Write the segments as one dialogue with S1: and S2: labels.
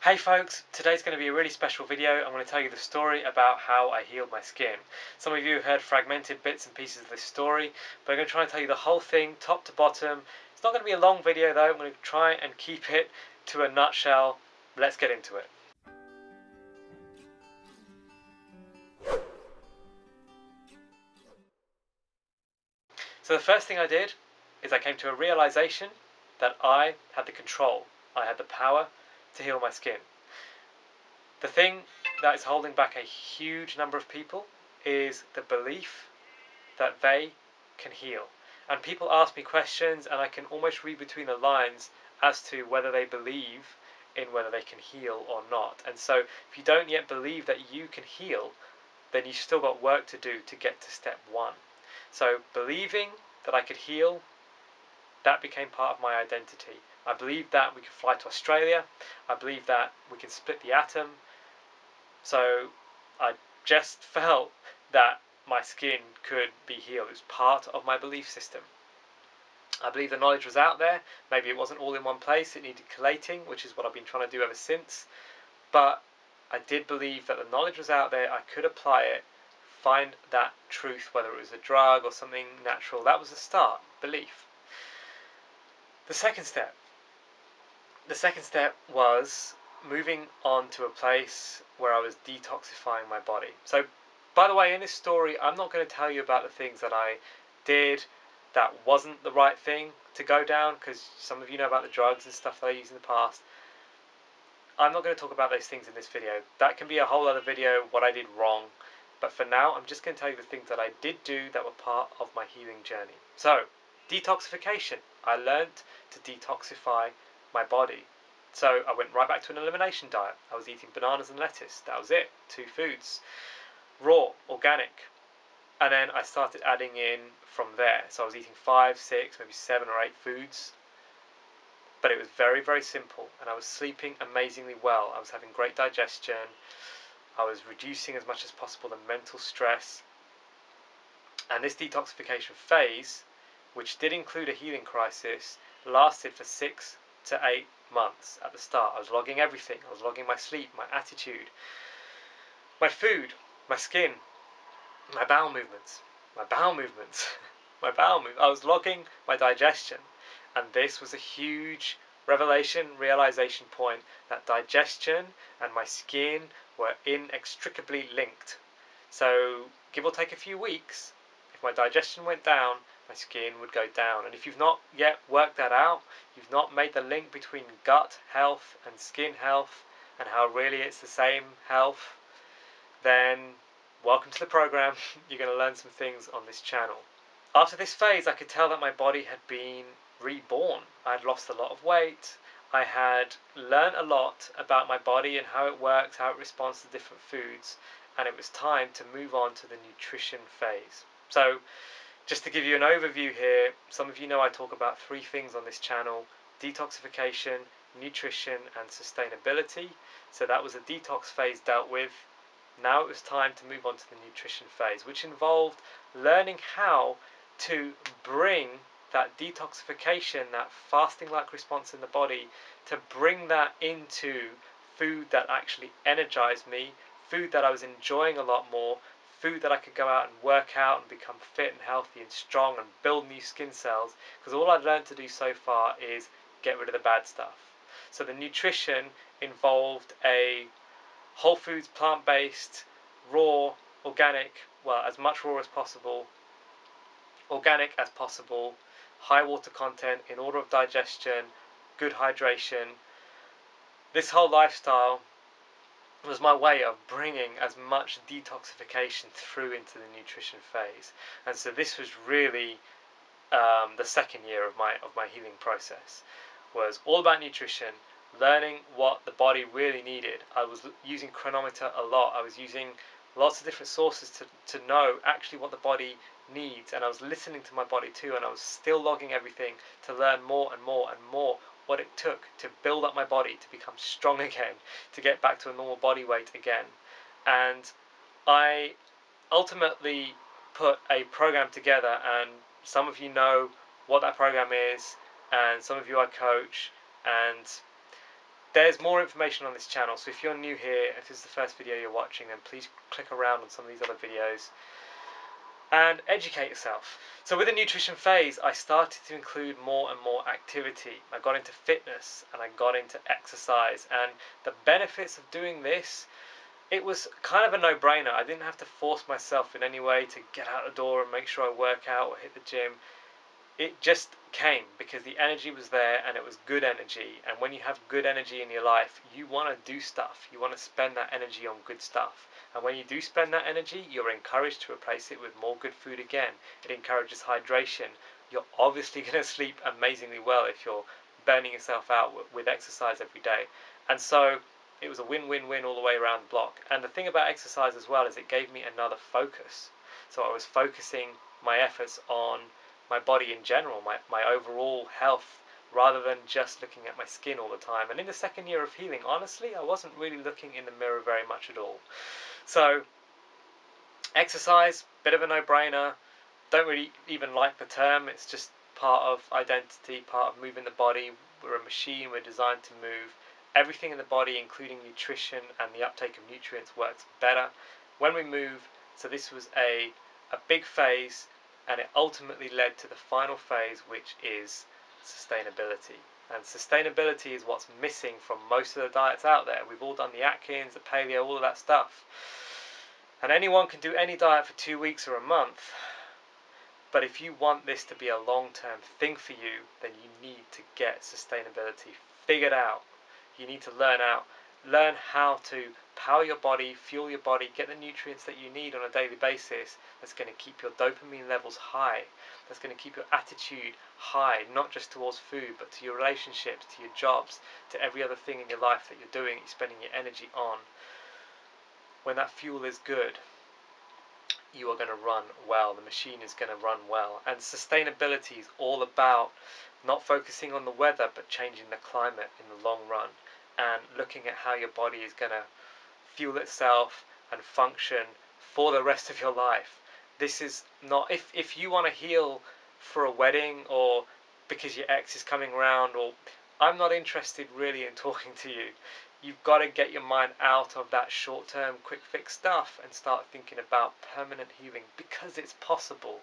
S1: Hey folks, today's going to be a really special video. I'm going to tell you the story about how I healed my skin. Some of you heard fragmented bits and pieces of this story, but I'm going to try and tell you the whole thing, top to bottom. It's not going to be a long video though. I'm going to try and keep it to a nutshell. Let's get into it. So the first thing I did is I came to a realization that I had the control. I had the power to heal my skin. The thing that is holding back a huge number of people is the belief that they can heal. And people ask me questions and I can almost read between the lines as to whether they believe in whether they can heal or not. And so if you don't yet believe that you can heal, then you've still got work to do to get to step one. So believing that I could heal, that became part of my identity. I believed that we could fly to Australia. I believed that we can split the atom. So I just felt that my skin could be healed. It was part of my belief system. I believe the knowledge was out there. Maybe it wasn't all in one place. It needed collating, which is what I've been trying to do ever since. But I did believe that the knowledge was out there. I could apply it, find that truth, whether it was a drug or something natural. That was the start, belief. The second step was moving on to a place where I was detoxifying my body. So, by the way, in this story, I'm not going to tell you about the things that I did that wasn't the right thing to go down, because some of you know about the drugs and stuff that I used in the past. I'm not going to talk about those things in this video. That can be a whole other video, what I did wrong. But for now, I'm just going to tell you the things that I did do that were part of my healing journey. So, detoxification. I learned to detoxify my body. So I went right back to an elimination diet. I was eating bananas and lettuce. That was it. 2 foods. Raw, organic. And then I started adding in from there. So I was eating 5, 6, maybe 7 or 8 foods. But it was very, very simple. And I was sleeping amazingly well. I was having great digestion. I was reducing as much as possible the mental stress. And this detoxification phase, which did include a healing crisis, lasted for 6 to 8 months at the start. I was logging everything. I was logging my sleep, my attitude, my food, my skin, my bowel movements, I was logging my digestion. And this was a huge realization point that digestion and my skin were inextricably linked. So give or take a few weeks, if my digestion went down, my skin would go down. And if you've not yet worked that out, you've not made the link between gut health and skin health and how really it's the same health, then welcome to the program. You're going to learn some things on this channel. After this phase, I could tell that my body had been reborn. I had lost a lot of weight. I had learned a lot about my body and how it works, how it responds to different foods, and it was time to move on to the nutrition phase. So just to give you an overview here, some of you know I talk about 3 things on this channel: detoxification, nutrition, and sustainability. So that was the detox phase dealt with. Now it was time to move on to the nutrition phase, which involved learning how to bring that detoxification, that fasting-like response in the body, to bring that into food that actually energized me, food that I was enjoying a lot more, food that I could go out and work out and become fit and healthy and strong and build new skin cells, because all I've learned to do so far is get rid of the bad stuff. So the nutrition involved a whole foods, plant-based, raw, organic, well, as much raw as possible, organic as possible, high water content in order of digestion, good hydration. This whole lifestyle was my way of bringing as much detoxification through into the nutrition phase. And so this was really the second year of my healing process. Was all about nutrition, learning what the body really needed. I was using chronometer a lot. I was using lots of different sources to know actually what the body needs, and I was listening to my body too, and I was still logging everything to learn more and more and more what it took to build up my body, to become strong again, to get back to a normal body weight again. And I ultimately put a program together, and some of you know what that program is, and some of you I coach, and there's more information on this channel, so if you're new here, if this is the first video you're watching, then please click around on some of these other videos and educate yourself. So with the nutrition phase, I started to include more and more activity. I got into fitness and I got into exercise, and the benefits of doing this, it was kind of a no-brainer. I didn't have to force myself in any way to get out the door and make sure I work out or hit the gym. It just came because the energy was there, and it was good energy. And when you have good energy in your life, you want to do stuff. You want to spend that energy on good stuff. And when you do spend that energy, you're encouraged to replace it with more good food again. It encourages hydration. You're obviously going to sleep amazingly well if you're burning yourself out with exercise every day. And so it was a win-win-win all the way around the block. And the thing about exercise as well is it gave me another focus. So I was focusing my efforts on my body in general, my overall health, rather than just looking at my skin all the time. And in the second year of healing, honestly, I wasn't really looking in the mirror very much at all. So exercise, bit of a no-brainer. Don't really even like the term. It's just part of identity, part of moving the body. We're a machine, we're designed to move. Everything in the body, including nutrition and the uptake of nutrients, works better when we move. So this was a big phase, and it ultimately led to the final phase, which is sustainability. And sustainability is what's missing from most of the diets out there. We've all done the Atkins, the paleo, all of that stuff. And anyone can do any diet for 2 weeks or a month. But if you want this to be a long-term thing for you, then you need to get sustainability figured out. You need to learn how to power your body, fuel your body, get the nutrients that you need on a daily basis. That's going to keep your dopamine levels high. That's going to keep your attitude high, not just towards food, but to your relationships, to your jobs, to every other thing in your life that you're doing, you're spending your energy on. When that fuel is good, you are going to run well. The machine is going to run well. And sustainability is all about not focusing on the weather, but changing the climate in the long run, and looking at how your body is going to fuel itself and function for the rest of your life. This is not, if you want to heal for a wedding, or because your ex is coming around, or I'm not interested really in talking to you. You've got to get your mind out of that short-term quick fix stuff and start thinking about permanent healing, because it's possible.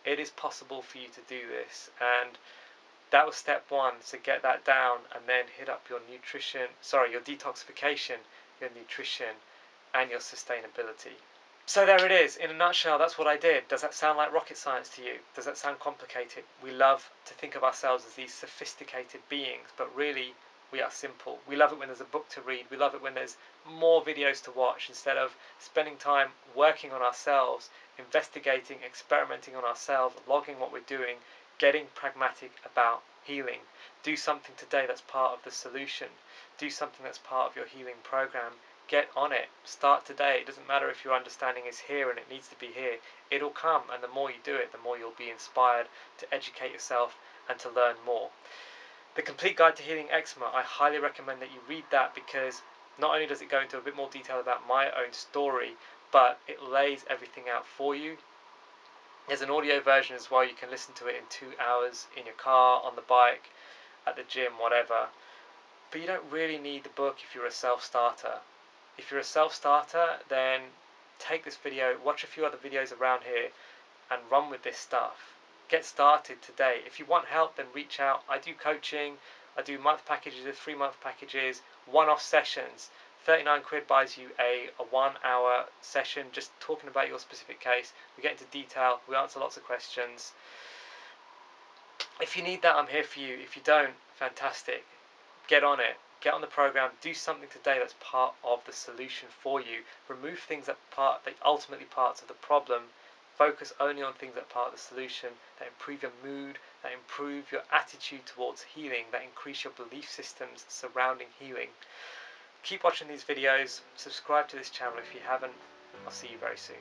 S1: It is possible for you to do this. And that was step one, so get that down, and then hit up your your detoxification, your nutrition, and your sustainability. So there it is, in a nutshell. That's what I did. Does that sound like rocket science to you? Does that sound complicated? We love to think of ourselves as these sophisticated beings, but really we are simple. We love it when there's a book to read. We love it when there's more videos to watch, instead of spending time working on ourselves, investigating, experimenting on ourselves, logging what we're doing, getting pragmatic about healing. Do something today that's part of the solution. Do something that's part of your healing program. Get on it. Start today. It doesn't matter if your understanding is here and it needs to be here. It'll come, and the more you do it, the more you'll be inspired to educate yourself and to learn more. The Complete Guide to Healing Eczema, I highly recommend that you read that, because not only does it go into a bit more detail about my own story, but it lays everything out for you. There's an audio version as well. You can listen to it in 2 hours in your car, on the bike, at the gym, whatever. But you don't really need the book if you're a self-starter. If you're a self-starter, then take this video, watch a few other videos around here, and run with this stuff. Get started today. If you want help, then reach out. I do coaching. I do month packages, 3-month packages, one-off sessions. 39 quid buys you a 1-hour session just talking about your specific case. We get into detail. We answer lots of questions. If you need that, I'm here for you. If you don't, fantastic. Get on it. Get on the program. Do something today that's part of the solution for you. Remove things that ultimately parts of the problem. Focus only on things that are part of the solution, that improve your mood, that improve your attitude towards healing, that increase your belief systems surrounding healing. Keep watching these videos. Subscribe to this channel if you haven't. I'll see you very soon.